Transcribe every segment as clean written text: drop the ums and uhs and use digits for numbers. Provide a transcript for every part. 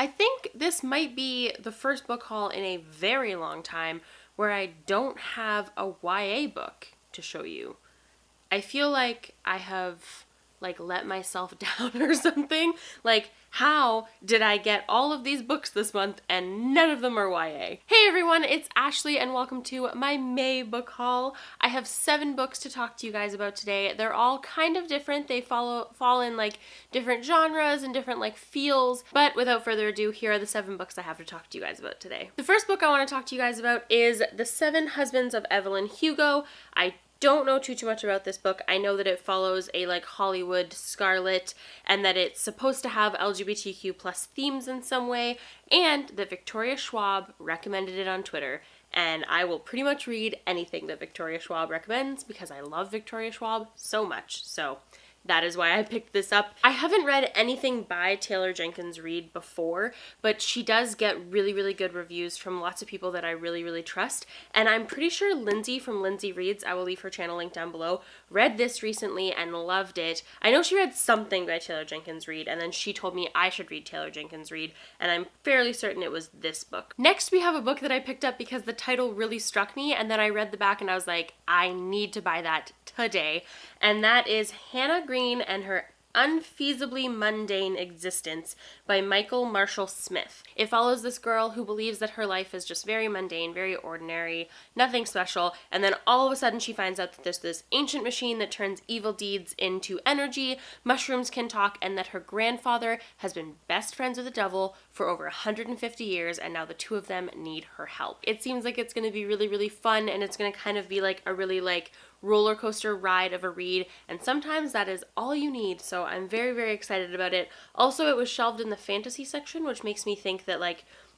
I think this might be the first book haul in a very long time where I don't have a YA book to show you. I feel like I have let myself down or something. Like, how did I get all of these books this month and none of them are YA? Hey everyone, it's Ashley and welcome to my May book haul. I have 7 books to talk to you guys about today. They're all kind of different. They fall in different genres and different feels. But without further ado, here are the 7 books I have to talk to you guys about today. The first book I want to talk to you guys about is The 7 Husbands of Evelyn Hugo. I don't know too much about this book. I know that it follows a Hollywood Scarlet and that it's supposed to have LGBTQ plus themes in some way, and that Victoria Schwab recommended it on Twitter. And I will pretty much read anything that Victoria Schwab recommends because I love Victoria Schwab so much. So that is why I picked this up. I haven't read anything by Taylor Jenkins Reid before, but she does get really good reviews from lots of people that I really trust. And I'm pretty sure Lindsay from Lindsay Reads, I will leave her channel link down below, read this recently and loved it. I know she read something by Taylor Jenkins Reid, and then she told me I should read Taylor Jenkins Reid, and I'm fairly certain it was this book. Next, we have a book that I picked up because the title really struck me, and then I read the back and I was like, I need to buy that today. And that is Hannah Green and Her Unfeasibly Mundane Existence by Michael Marshall Smith. It follows this girl who believes that her life is just very mundane, very ordinary, nothing special, and then all of a sudden she finds out that there's this ancient machine that turns evil deeds into energy, mushrooms can talk, and that her grandfather has been best friends with the devil for over 150 years, and now the two of them need her help. It seems like it's going to be really fun, and it's going to kind of be a really roller coaster ride of a read, and sometimes that is all you need, so I'm very excited about it. Also, it was shelved in the fantasy section, which makes me think that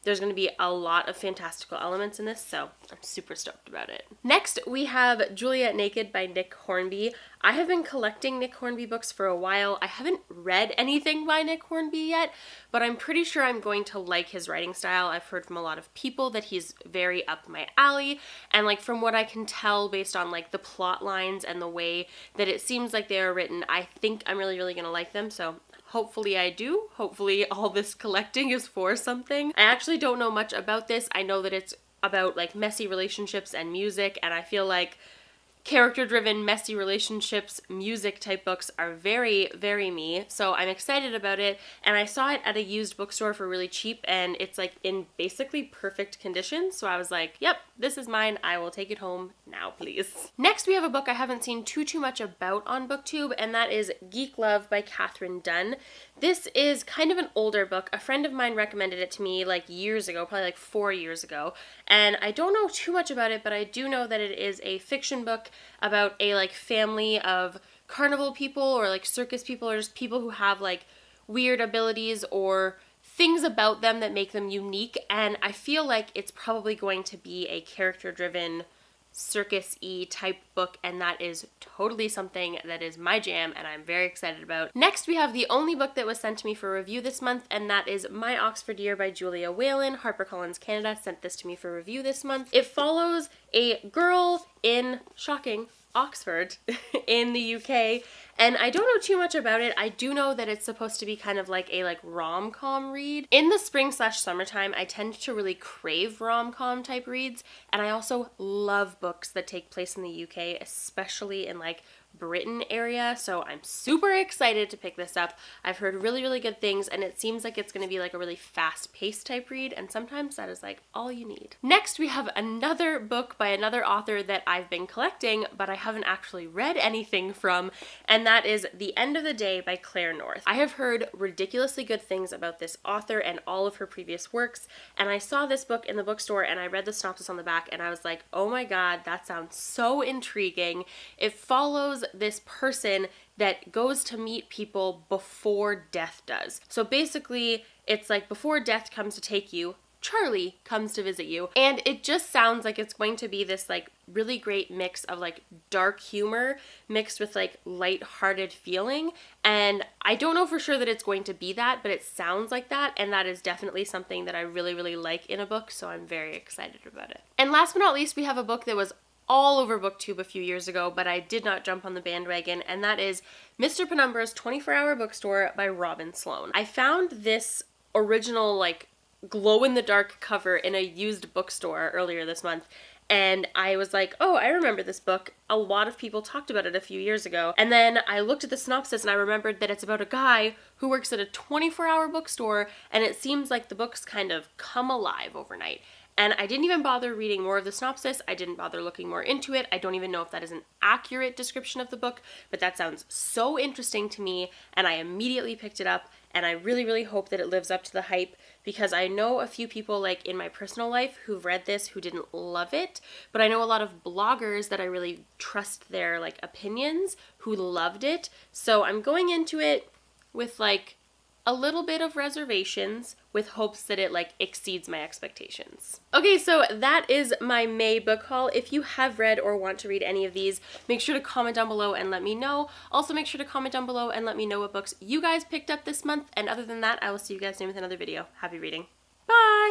there's going to be a lot of fantastical elements in this, so I'm super stoked about it. Next, we have Juliet Naked by Nick Hornby. I have been collecting Nick Hornby books for a while. I haven't read anything by Nick Hornby yet, but I'm pretty sure I'm going to like his writing style. I've heard from a lot of people that he's very up my alley, and from what I can tell based on the plot lines and the way that it seems like they are written, I think I'm really going to like them, so hopefully I do. Hopefully all this collecting is for something. I actually don't know much about this. I know that it's about messy relationships and music, and I feel like character-driven, messy relationships, music type books are very me, so I'm excited about it. And I saw it at a used bookstore for really cheap, and it's in basically perfect condition, so I was like, yep, this is mine. I will take it home now, please. Next, we have a book I haven't seen too much about on BookTube, and that is Geek Love by Katherine Dunn. This is kind of an older book. A friend of mine recommended it to me years ago, probably 4 years ago, and I don't know too much about it, but I do know that it is a fiction book about a family of carnival people or circus people or just people who have weird abilities or things about them that make them unique, and I feel like it's probably going to be a character-driven circus-y type book, and that is totally something that is my jam and I'm very excited about. Next, we have the only book that was sent to me for review this month, and that is My Oxford Year by Julia Whalen. HarperCollins Canada sent this to me for review this month. It follows a girl in, shocking, Oxford in the UK, and I don't know too much about it. I do know that it's supposed to be kind of a rom-com read. In the spring/summertime, I tend to really crave rom-com type reads, and I also love books that take place in the UK, especially in Britain area, so I'm super excited to pick this up. I've heard really good things, and it seems like it's going to be a really fast-paced type read, and sometimes that is all you need. Next, we have another book by another author that I've been collecting, but I haven't actually read anything from, and that is The End of the Day by Claire North. I have heard ridiculously good things about this author and all of her previous works, and I saw this book in the bookstore, and I read the synopsis on the back, and I was like, oh my god, that sounds so intriguing. It follows this person that goes to meet people before death does. So basically, it's before death comes to take you, Charlie comes to visit you, and it just sounds like it's going to be this really great mix of dark humor mixed with light-hearted feeling, and I don't know for sure that it's going to be that, but it sounds like that, and that is definitely something that I really like in a book, so I'm very excited about it. And last but not least, we have a book that was all over BookTube a few years ago, but I did not jump on the bandwagon, and that is Mr. Penumbra's 24-Hour Bookstore by Robin Sloan. I found this original like glow in the dark cover in a used bookstore earlier this month. And I was like, oh, I remember this book. A lot of people talked about it a few years ago. And then I looked at the synopsis and I remembered that it's about a guy who works at a 24-hour bookstore, and it seems like the books kind of come alive overnight. And I didn't even bother reading more of the synopsis. I didn't bother looking more into it. I don't even know if that is an accurate description of the book, but that sounds so interesting to me, and I immediately picked it up, and I really, really hope that it lives up to the hype, because I know a few people like in my personal life who've read this who didn't love it, but I know a lot of bloggers that I really trust their like opinions who loved it. So I'm going into it with like a little bit of reservations, with hopes that it like exceeds my expectations. Okay, so that is my May book haul. If you have read or want to read any of these, make sure to comment down below and let me know. Also make sure to comment down below and let me know what books you guys picked up this month. And other than that, I will see you guys soon with another video. Happy reading. Bye!